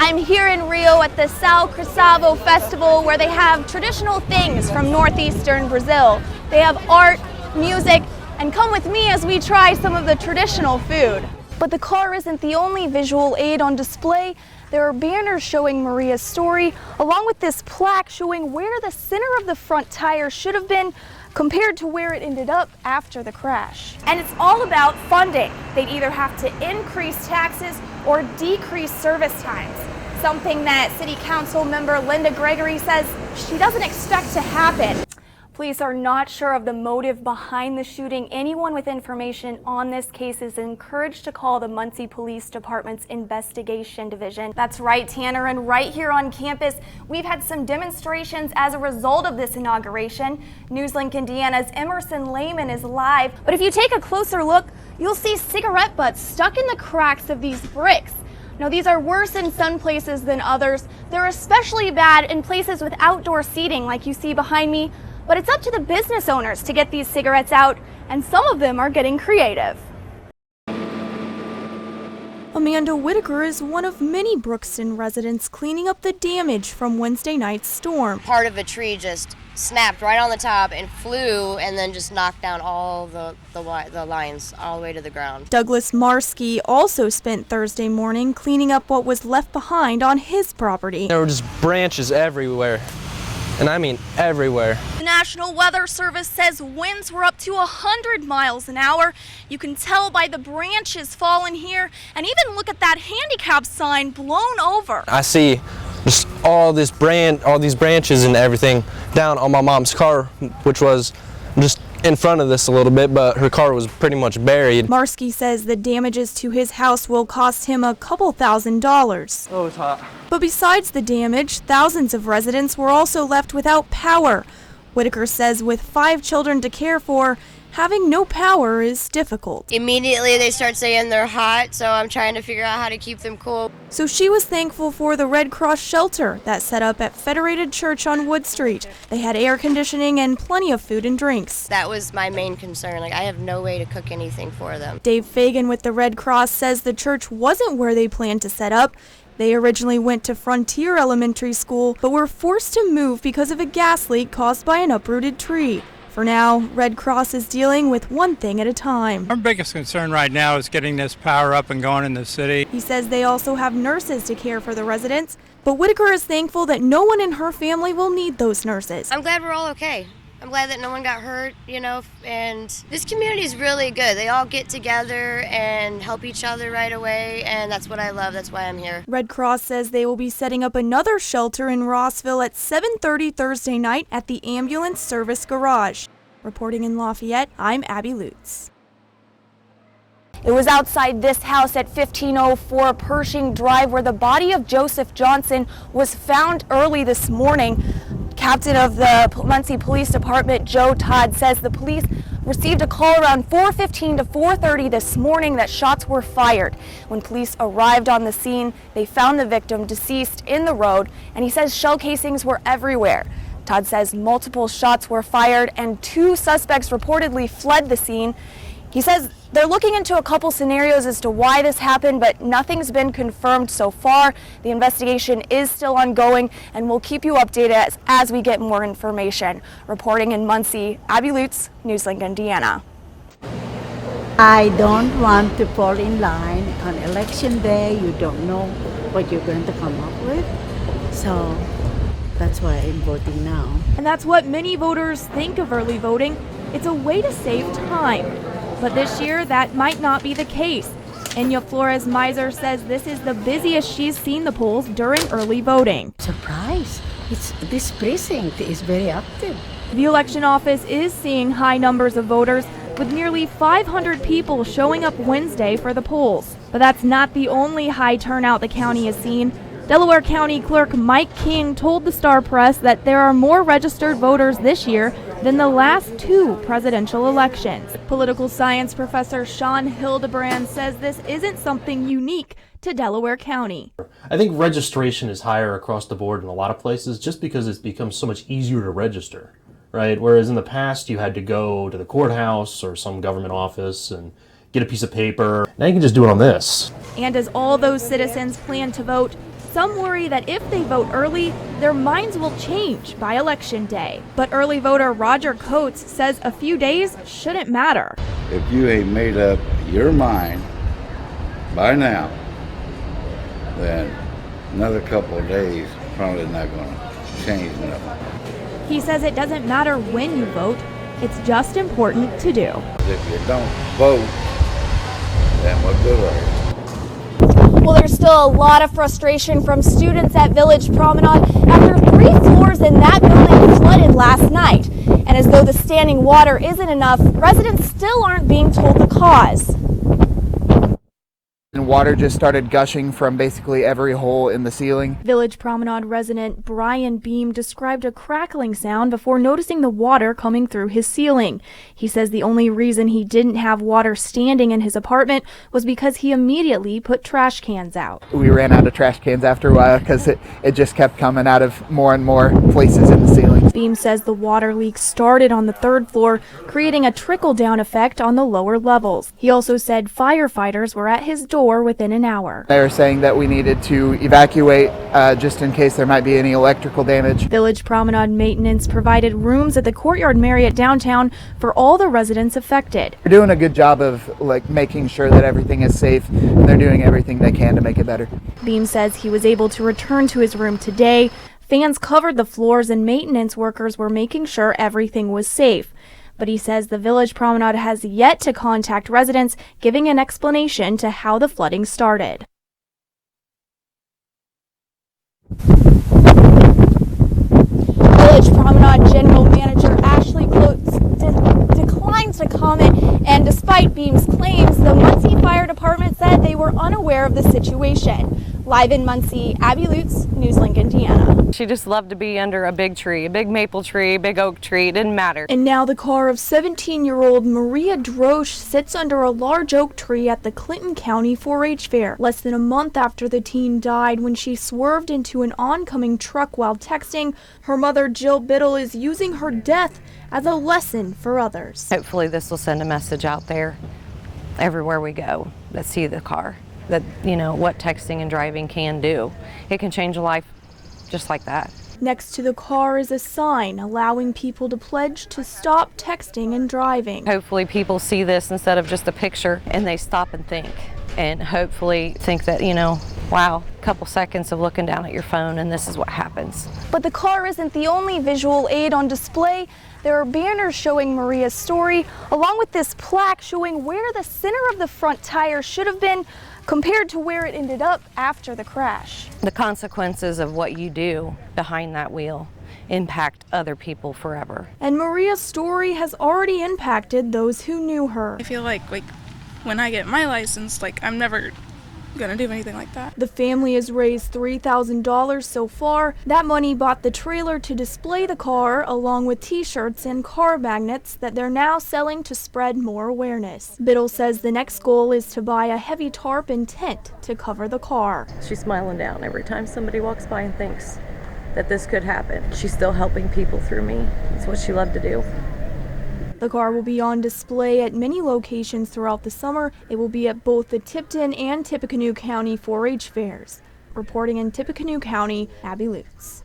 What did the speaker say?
I'm here in Rio at the Sal Cristavo Festival, where they have traditional things from northeastern Brazil. They have art, music, and come with me as we try some of the traditional food. But the car isn't the only visual aid on display. There are banners showing Maria's story, along with this plaque showing where the center of the front tire should have been compared to where it ended up after the crash. And it's all about funding. They'd either have to increase taxes or decrease service times, something that City Council member Linda Gregory says she doesn't expect to happen. Police are not sure of the motive behind the shooting. Anyone with information on this case is encouraged to call the Muncie Police Department's Investigation Division. That's right, Tanner, and right here on campus, we've had some demonstrations as a result of this inauguration. NewsLink Indiana's Emerson Lehman is live, but if you take a closer look, you'll see cigarette butts stuck in the cracks of these bricks. Now, these are worse in some places than others. They're especially bad in places with outdoor seating like you see behind me. But it's up to the business owners to get these cigarettes out, and some of them are getting creative. Amanda Whitaker is one of many Brookston residents cleaning up the damage from Wednesday night's storm. Part of a tree just snapped right on the top and flew and then just knocked down all the lines all the way to the ground. Douglas Marsky also spent Thursday morning cleaning up what was left behind on his property. There were just branches everywhere. And I mean everywhere. The National Weather Service says winds were up to 100 miles an hour. You can tell by the branches falling here, and even look at that handicap sign blown over. I see just all these branches and everything down on my mom's car, which was just in front of this a little bit, but her car was pretty much buried. Marsky says the damages to his house will cost him a couple $1,000s. Oh, it's hot. But besides the damage, thousands of residents were also left without power. Whitaker says with 5 children to care for, having no power is difficult. Immediately they start saying they're hot, so I'm trying to figure out how to keep them cool. So she was thankful for the Red Cross shelter that set up at Federated Church on Wood Street. They had air conditioning and plenty of food and drinks. That was my main concern. Like, I have no way to cook anything for them. Dave Fagan with the Red Cross says the church wasn't where they planned to set up. They originally went to Frontier Elementary School, but were forced to move because of a gas leak caused by an uprooted tree. For now, Red Cross is dealing with one thing at a time. Our biggest concern right now is getting this power up and going in the city. He says they also have nurses to care for the residents, but Whitaker is thankful that no one in her family will need those nurses. I'm glad we're all okay. I'm glad that no one got hurt, and this community is really good. They all get together and help each other right away, and that's what I love. That's why I'm here. Red Cross says they will be setting up another shelter in Rossville at 7:30 Thursday night at the Ambulance Service Garage. Reporting in Lafayette, I'm Abby Lutz. It was outside this house at 1504 Pershing Drive where the body of Joseph Johnson was found early this morning. Captain of the Muncie Police Department, Joe Todd, says the police received a call around 4:15 to 4:30 this morning that shots were fired. When police arrived on the scene, they found the victim deceased in the road, and he says shell casings were everywhere. Todd says multiple shots were fired and 2 suspects reportedly fled the scene. He says they're looking into a couple scenarios as to why this happened, but nothing's been confirmed so far. The investigation is still ongoing, and we'll keep you updated as we get more information. Reporting in Muncie, Abby Lutz, NewsLink Indiana. I don't want to fall in line on election day. You don't know what you're going to come up with. So that's why I'm voting now. And that's what many voters think of early voting. It's a way to save time. But this year, that might not be the case. Enya Flores-Miser says this is the busiest she's seen the polls during early voting. Surprise! This precinct is very active. The election office is seeing high numbers of voters, with nearly 500 people showing up Wednesday for the polls. But that's not the only high turnout the county has seen. Delaware County Clerk Mike King told the Star Press that there are more registered voters this year than the last 2 presidential elections. Political science professor Sean Hildebrand says this isn't something unique to Delaware County. I think registration is higher across the board in a lot of places just because it's become so much easier to register, right? Whereas in the past you had to go to the courthouse or some government office and get a piece of paper. Now you can just do it on this. And as all those citizens plan to vote, some worry that if they vote early, their minds will change by Election Day. But early voter Roger Coates says a few days shouldn't matter. If you ain't made up your mind by now, then another couple of days probably not going to change nothing. He says it doesn't matter when you vote, it's just important to do. If you don't vote, then what good are you? Well, there's still a lot of frustration from students at Village Promenade after 3 floors in that building flooded last night. And as though the standing water isn't enough, residents still aren't being told the cause. And water just started gushing from basically every hole in the ceiling. Village Promenade resident Brian Beam described a crackling sound before noticing the water coming through his ceiling. He says the only reason he didn't have water standing in his apartment was because he immediately put trash cans out. We ran out of trash cans after a while because it just kept coming out of more and more places in the ceiling. Beam says the water leak started on the 3rd floor, creating a trickle-down effect on the lower levels. He also said firefighters were at his door within an hour. They were saying that we needed to evacuate just in case there might be any electrical damage. Village Promenade Maintenance provided rooms at the Courtyard Marriott downtown for all the residents affected. They're doing a good job of making sure that everything is safe, and they're doing everything they can to make it better. Beam says he was able to return to his room today. Fans covered the floors and maintenance workers were making sure everything was safe. But he says the Village Promenade has yet to contact residents, giving an explanation to how the flooding started. Village Promenade General Manager Ashley Lutz declined to comment, and despite Beam's claims, the Muncie Fire Department said they were unaware of the situation. Live in Muncie, Abby Lutz, NewsLink, Indiana. She just loved to be under a big tree, a big maple tree, a big oak tree, it didn't matter. And now the car of 17-year-old Maria Drosch sits under a large oak tree at the Clinton County 4-H fair, less than a month after the teen died when she swerved into an oncoming truck while texting. Her mother, Jill Biddle, is using her death as a lesson for others. Hopefully this will send a message out there everywhere we go that see the car, that, you know, what texting and driving can do. It can change a life just like that. Next to the car is a sign allowing people to pledge to stop texting and driving. Hopefully people see this instead of just a picture and they stop and think, and hopefully think that, you know, wow, a couple seconds of looking down at your phone and this is what happens. But the car isn't the only visual aid on display. There are banners showing Maria's story, along with this plaque showing where the center of the front tire should have been compared to where it ended up after the crash. The consequences of what you do behind that wheel impact other people forever. And Maria's story has already impacted those who knew her. I feel like when I get my license, I'm never gonna do anything like that. The family has raised $3,000 so far. That money bought the trailer to display the car, along with t-shirts and car magnets that they're now selling to spread more awareness. Biddle says the next goal is to buy a heavy tarp and tent to cover the car. She's smiling down every time somebody walks by and thinks that this could happen. She's still helping people through me. It's what she loved to do. The car will be on display at many locations throughout the summer. It will be at both the Tipton and Tippecanoe County 4-H fairs. Reporting in Tippecanoe County, Abby Lutz.